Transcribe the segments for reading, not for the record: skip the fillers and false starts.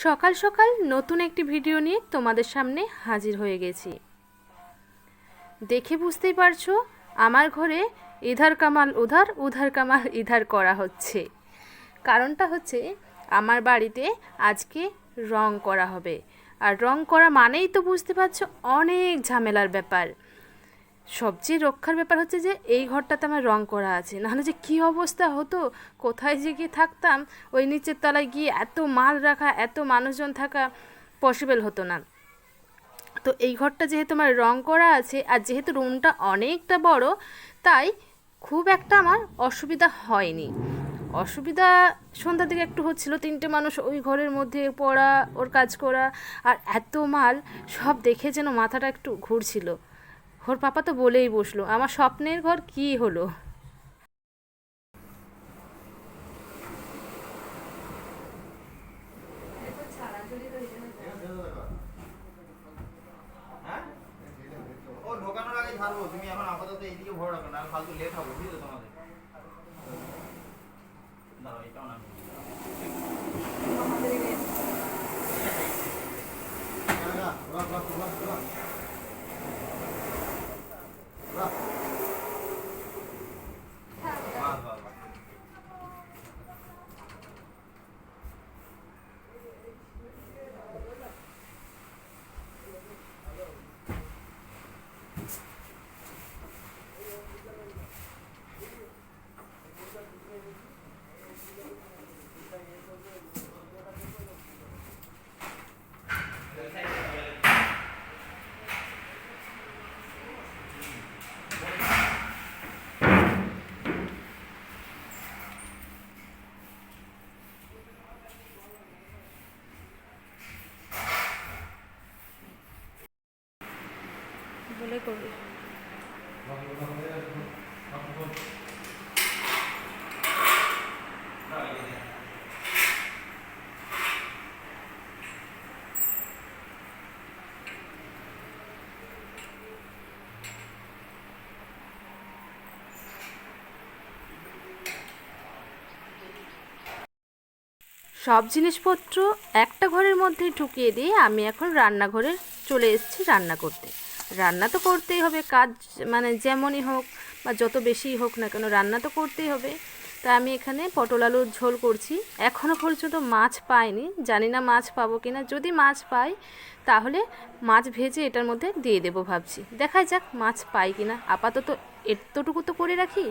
সকাল সকাল নতুন একটি ভিডিও নিয়ে তোমাদের সামনে হাজির হয়ে গেছি। দেখে বুঝতেই পারছো আমার ঘরে ইধার কামাল উধার উধার কামাল ইধার করা হচ্ছে। কারণটা হচ্ছে আমার বাড়িতে আজকে রং করা হবে, আর রং করা মানেই তো বুঝতে পারছো অনেক ঝামেলার ব্যাপার। সবচেয়ে রক্ষার ব্যাপার হচ্ছে যে এই ঘরটাতে আমার রং করা আছে, নাহলে যে কী অবস্থা হতো, কোথায় যে গিয়ে থাকতাম। ওই নিচের তলায় গিয়ে এত মাল রাখা, এত মানুষজন থাকা পসিবল হতো না। তো এই ঘরটা যেহেতু আমার রং করা আছে, আর যেহেতু রুমটা অনেকটা বড়, তাই খুব একটা আমার অসুবিধা হয়নি। অসুবিধা সন্ধ্যার দিকে একটু হচ্ছিল, 3টে মানুষ ওই ঘরের মধ্যে পড়া, ওর কাজ করা, আর এত মাল সব দেখে যেন মাথাটা একটু ঘুরছিল। ওর পাপা তো বলেই বসলো, আমার স্বপ্নের ঘর কি হলো। ও ঢোকানোর আগে ছাড়বো, তুমি এখন আপাতত এইদিকে ভরে রাখো, না ফালতু লেট হবে বুঝলো তোমাদের। দাঁড়াও, এটাও না বলে করবে। সব জিনিসপত্র একটা ঘরের মধ্যে ঢুকিয়ে দিয়ে আমি এখন রান্নাঘরে চলে এসেছি রান্না করতে। রান্না তো করতেই হবে, কাজ মানে যেমনই হোক বা যত বেশিই হোক না কেন, রান্না তো করতেই হবে। তা আমি এখানে পটল আলুর ঝোল করছি। এখনও পর্যন্ত মাছ পাইনি, জানি না মাছ পাবো কিনা। যদি মাছ পাই তাহলে মাছ ভেজে এটার মধ্যে দিয়ে দেবো ভাবছি। দেখা যাক মাছ পাই কিনা, আপাতত এতটুকু তো করে রাখি।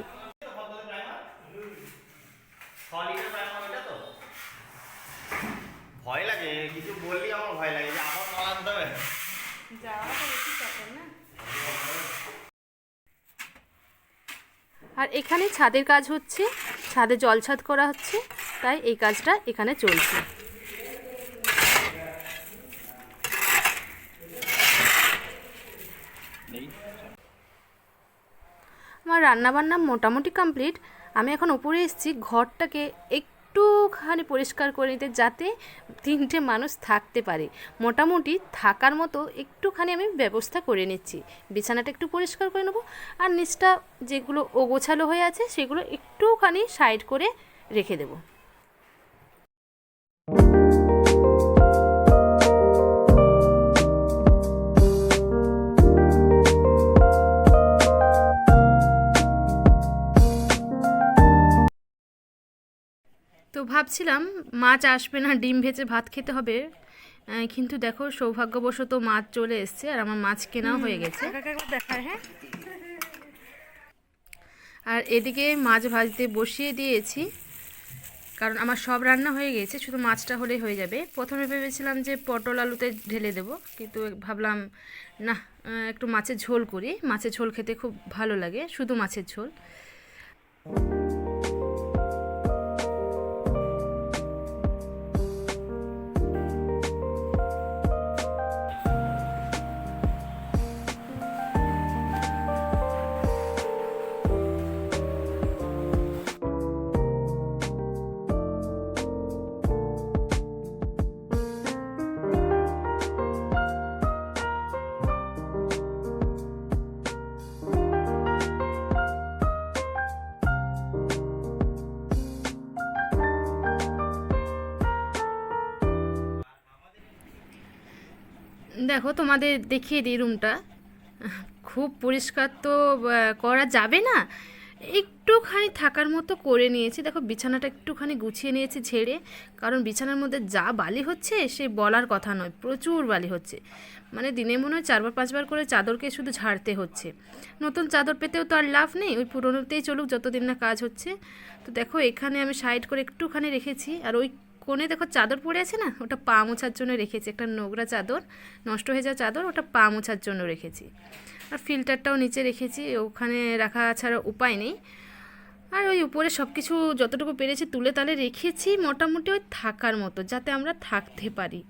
ভয় লাগে, কিছু বললি আমার ভয় লাগে যে আবার মাল আনতে হবে। আর এখানে ছাদের কাজ হচ্ছে, ছাদে জল ছাদ করা হচ্ছে, তাই এই কাজটা এখানে চলছে। আমার রান্নাবান্না মোটামুটি কমপ্লিট। আমি এখন উপরে এসেছি ঘরটাকে একটুখানি পরিষ্কার করে নিতে, যাতে 3টে মানুষ থাকতে পারে। মোটামুটি থাকার মতো একটুখানি আমি ব্যবস্থা করে নিচ্ছি। বিছানাটা একটু পরিষ্কার করে নেবো, আর নিচটা যেগুলো ওগোছালো হয়ে আছে সেগুলো একটুখানি সাইড করে রেখে দেবো। তো ভাবছিলাম মাছ আসবে না, ডিম ভেজে ভাত খেতে হবে, কিন্তু দেখো সৌভাগ্যবশত মাছ চলে এসছে, আর আমার মাছ কেনাও হয়ে গেছে। হ্যাঁ, আর এদিকে মাছ ভাজতে বসিয়ে দিয়েছি, কারণ আমার সব রান্না হয়ে গেছে, শুধু মাছটা হলেই হয়ে যাবে। প্রথমে ভেবেছিলাম যে পটল আলুতে ঢেলে দেবো, কিন্তু ভাবলাম না, একটু মাছের ঝোল করি। মাছের ঝোল খেতে খুব ভালো লাগে, শুধু মাছের ঝোল। দেখো তোমাদের দেখিয়ে দিই রুমটা। খুব পরিষ্কার তো করা যাবে না, একটুখানি থাকার মতো করে নিয়েছি। দেখো বিছানাটা একটুখানি গুছিয়ে নিয়েছি ঝেড়ে, কারণ বিছানার মধ্যে যা বালি হচ্ছে সে বলার কথা নয়, প্রচুর বালি হচ্ছে। মানে দিনে মনে হয় 4-5 বার করে চাদরকে শুধু ঝাড়তে হচ্ছে। নতুন চাদর পেতেও তো আর লাভ নেই, ওই পুরোনোতেই চলুক যতদিন না কাজ হচ্ছে। তো দেখো এখানে আমি সাইড করে একটুখানি রেখেছি, আর ওই কোণে দেখো চাদর পড়ে আছে না, ওটা পা মোছার জন্য রেখেছি। একটা নোংরা চাদর, নষ্ট হয়ে যাওয়া চাদর, ওটা পা মোছার জন্য রেখেছি। আর ফিল্টারটাও নিচে রেখেছি, ওখানে রাখা ছাড়া উপায় নেই। আর ওই উপরে সব কিছু যতটুকু পেরেছি তুলে তালে রেখেছি, মোটামুটি ওই থাকার মতো, যাতে আমরা থাকতে পারি।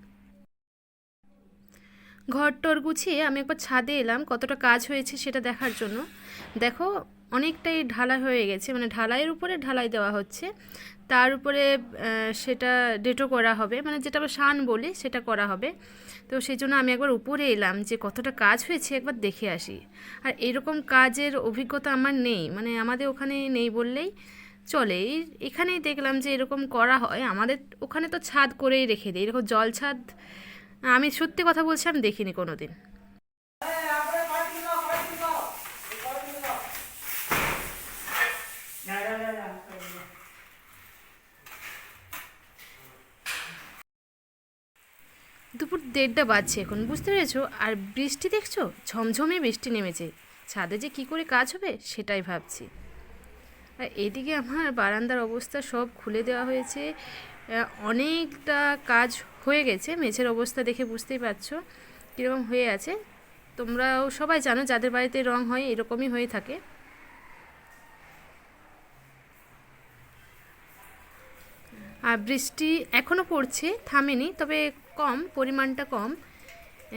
ঘর টর গুছিয়ে আমি একবার ছাদে এলাম কতটা কাজ হয়েছে সেটা দেখার জন্য। দেখো অনেকটাই ঢালাই হয়ে গেছে, মানে ঢালাইয়ের উপরে ঢালাই দেওয়া হচ্ছে, তার উপরে সেটা ডেটো করা হবে, মানে যেটা আমরা শান বলি সেটা করা হবে। তো সেই জন্য আমি একবার উপরে এলাম যে কতটা কাজ হয়েছে একবার দেখে আসি। আর এরকম কাজের অভিজ্ঞতা আমার নেই, মানে আমাদের ওখানে নেই বললেই চলে। এখানেই দেখলাম যে এরকম করা হয়, আমাদের ওখানে তো ছাদ করেই রেখে দেয়, এরকম জল ছাদ আমি সত্যি কথা বলছি আমি দেখিনি কোনো দিন। দুপুর 1:30 বাজছে এখন, বুঝতে পেরেছো? আর বৃষ্টি দেখছো, ঝমঝমে বৃষ্টি নেমেছে। ছাদে যে কি করে কাজ হবে সেটাই ভাবছি। আর এদিকে আমার বারান্দার অবস্থা সব খুলে দেওয়া হয়েছে, অনেকটা কাজ হয়ে গেছে। মেঝের অবস্থা দেখে বুঝতেই পারছো কীরকম হয়ে আছে। তোমরাও সবাই জানো যাদের বাড়িতে রং হয় এরকমই হয়ে থাকে। আর বৃষ্টি এখনও পড়ছে, থামেনি, তবে কম, পরিমাণটা কম।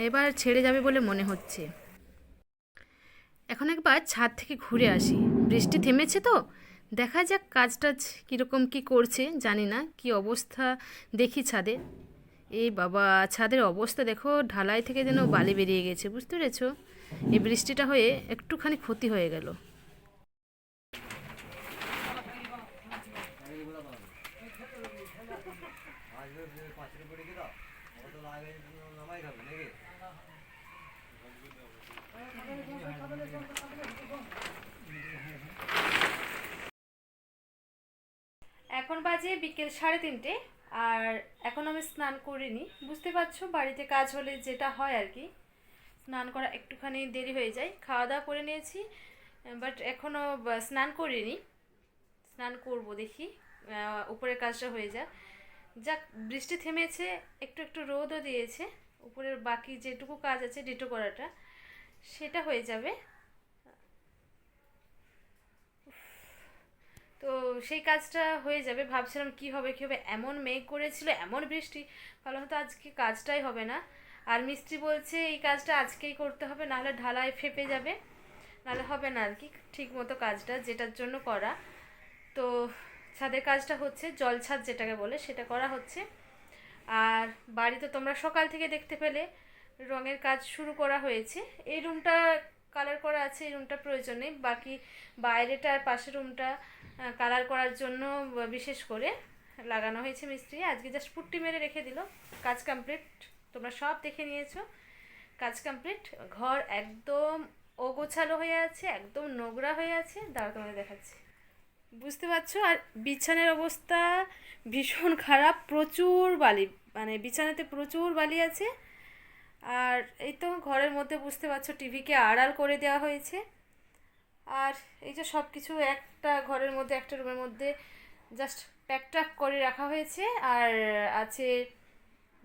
এবার ছেড়ে যাবে বলে মনে হচ্ছে। এখন একবার ছাদ থেকে ঘুরে আসি, বৃষ্টি থেমেছে তো, দেখা যাক কাজ টাজ কীরকম কী করছে জানি না, কি অবস্থা দেখি ছাদে। এই বাবা, ছাদের অবস্থা দেখো, ঢালাই থেকে যেন বালি বেরিয়ে গেছে, বুঝতে পেরেছো? এই বৃষ্টিটা হয়ে একটুখানি ক্ষতি হয়ে গেল। এখন বাজে বিকেল 3:30, আর এখন আমি স্নান করিনি। বুঝতে পারছো বাড়িতে কাজ হলে যেটা হয় আর কি, স্নান করা একটুখানি দেরি হয়ে যায়। খাওয়া দাওয়া করে নিয়েছি, বাট এখনও স্নান করিনি। স্নান করব দেখি, উপরের কাজটা হয়ে যাক। যাক, বৃষ্টি থেমেছে, একটু একটু রোদও দিয়েছে। উপরের বাকি যেটুকু কাজ আছে ডিটো করাটা, সেটা হয়ে যাবে। তো সেই কাজটা হয়ে যাবে। ভাবছিলাম কি হবে কী হবে, এমন মেঘ করেছিল, এমন বৃষ্টি, ভালো হতো আজকে কাজটাই হবে না। আর মিস্ত্রি বলছে এই কাজটা আজকেই করতে হবে, নাহলে ঢালাই ফেপে যাবে, নাহলে হবে না আর কি ঠিক মতো কাজটা যেটার জন্য করা। তো ছাদের কাজটা হচ্ছে, জল ছাদ যেটাকে বলে সেটা করা হচ্ছে। আর বাড়িতে তোমরা সকাল থেকে দেখতে পেলে রঙের কাজ শুরু করা হয়েছে। এই রুমটা কালার করা আছে, এই রুমটা প্রয়োজন নেই, বাকি বাইরেটা আর পাশের রুমটা কালার করার জন্য বিশেষ করে লাগানো হয়েছে মিস্ত্রি। আজকে জাস্ট পুট্টি মেরে রেখে দিল, কাজ কমপ্লিট। তোমরা সব দেখে নিয়েছো, কাজ কমপ্লিট। ঘর একদম অগোছালো হয়ে আছে, একদম নোংরা হয়ে আছে। দাঁড়া তোমাদের দেখাচ্ছি, বুঝতে পারছো? আর বিছানার অবস্থা ভীষণ খারাপ, প্রচুর বালি, মানে বিছানাতে প্রচুর বালি আছে। আর এই তো ঘরের মধ্যে বুঝতে পারছো টিভিকে আড়াল করে দেওয়া হয়েছে। আর এই যে সব কিছু একটা ঘরের মধ্যে, একটা রুমের মধ্যে জাস্ট প্যাকট্যাক করে রাখা হয়েছে। আর আছে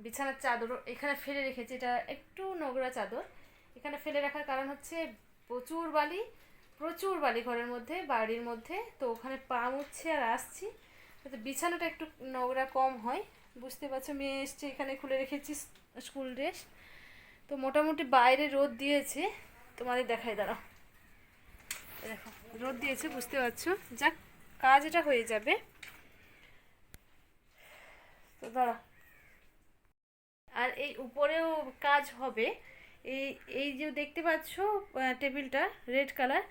বিছানার চাদরও এখানে ফেলে রেখেছি, এটা একটু নোংরা চাদর এখানে ফেলে রাখার কারণ হচ্ছে প্রচুর বালি, প্রচুর বালি ঘরের মধ্যে, বাড়ির মধ্যে। তো ওখানে পা মুছছে আর আসছি, যাতে বিছানাটা একটু নোংরা কম হয়। বুঝতে পারছো, মেয়ে এসছে, এখানে খুলে রেখেছি স্কুল ড্রেস। তো মোটামুটি বাইরে রোদ দিয়েছে, তোমাদের দেখাই, দাঁড়াও, দেখো রোদ দিয়েছে, বুঝতে পারছো? যাক, কাজ এটা হয়ে যাবে। তো দাঁড়াও, আর এই উপরেও কাজ হবে। এই এই যে দেখতে পাচ্ছ টেবিলটা রেড কালার,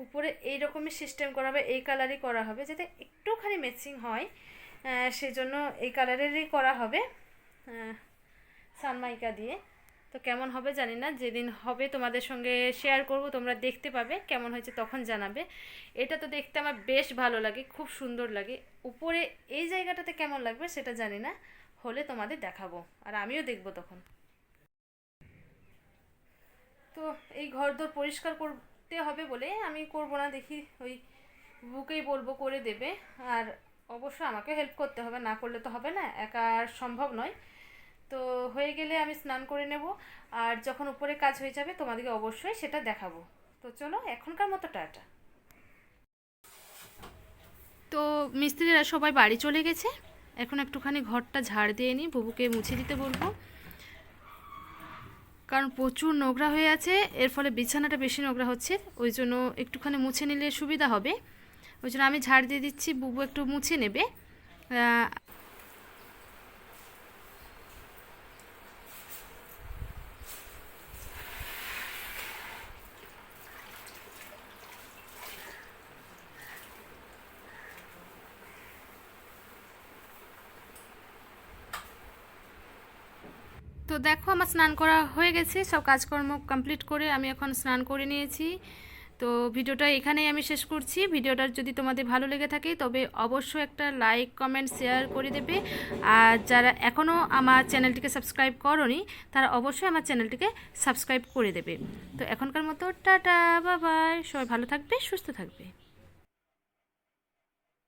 উপরে এই রকমই সিস্টেম করা হবে, এই কালারই করা হবে, যাতে একটুখানি ম্যাচিং হয়, সেজন্য এই কালারেরই করা হবে সানমাইকা দিয়ে। তো কেমন হবে জানি না, যেদিন হবে তোমাদের সঙ্গে শেয়ার করব, তোমরা দেখতে পাবে কেমন হয়েছে, তখন জানাবে। এটা তো দেখতে আমার বেশ ভালো লাগে, খুব সুন্দর লাগে। উপরে এই জায়গাটাতে কেমন লাগবে সেটা জানি না, হলে তোমাদের দেখাবো আর আমিও দেখব তখন। তো এই ঘরদোর পরিষ্কার করতে হবে বলে আমি করব না, দেখি ওই বুকেই বলবো করে দেবে। আর অবশ্য আমাকে হেল্প করতে হবে, না করলে তো হবে না, একা আর সম্ভব নয়। তো হয়ে গেলে আমি স্নান করে নেব, আর যখন উপরে কাজ হয়ে যাবে তোমাদেরকে অবশ্যই সেটা দেখাবো। তো চলো এখনকার মতো টাটা। তো মিস্ত্রিরা সবাই বাড়ি চলে গেছে, এখন একটুখানি ঘরটা ঝাড় দিয়ে নিই, বুবুকে মুছে দিতে বলবো, কারণ প্রচুর নোংরা হয়ে আছে, এর ফলে বিছানাটা বেশি নোংরা হচ্ছে, ওই জন্য একটুখানি মুছে নিলে সুবিধা হবে। ওই জন্য আমি ঝাড় দিয়ে দিচ্ছি, বুবু একটু মুছে নেবে। তো দেখো আমার স্নান করা হয়ে গেছে, সব কাজকর্ম কমপ্লিট করে আমি এখন স্নান করে নিয়েছি। তো ভিডিওটা এখানেই আমি শেষ করছি। ভিডিওটা যদি তোমাদের ভালো লেগে থাকে তবে অবশ্যই একটা লাইক কমেন্ট শেয়ার করে দেবে, আর যারা এখনও আমার চ্যানেলটিকে সাবস্ক্রাইব করোনি তারা অবশ্যই আমার চ্যানেলটিকে সাবস্ক্রাইব করে দেবে। তো এখনকার মতো টাটা, বাই বাই, সবাই ভালো থাকবে, সুস্থ থাকবে।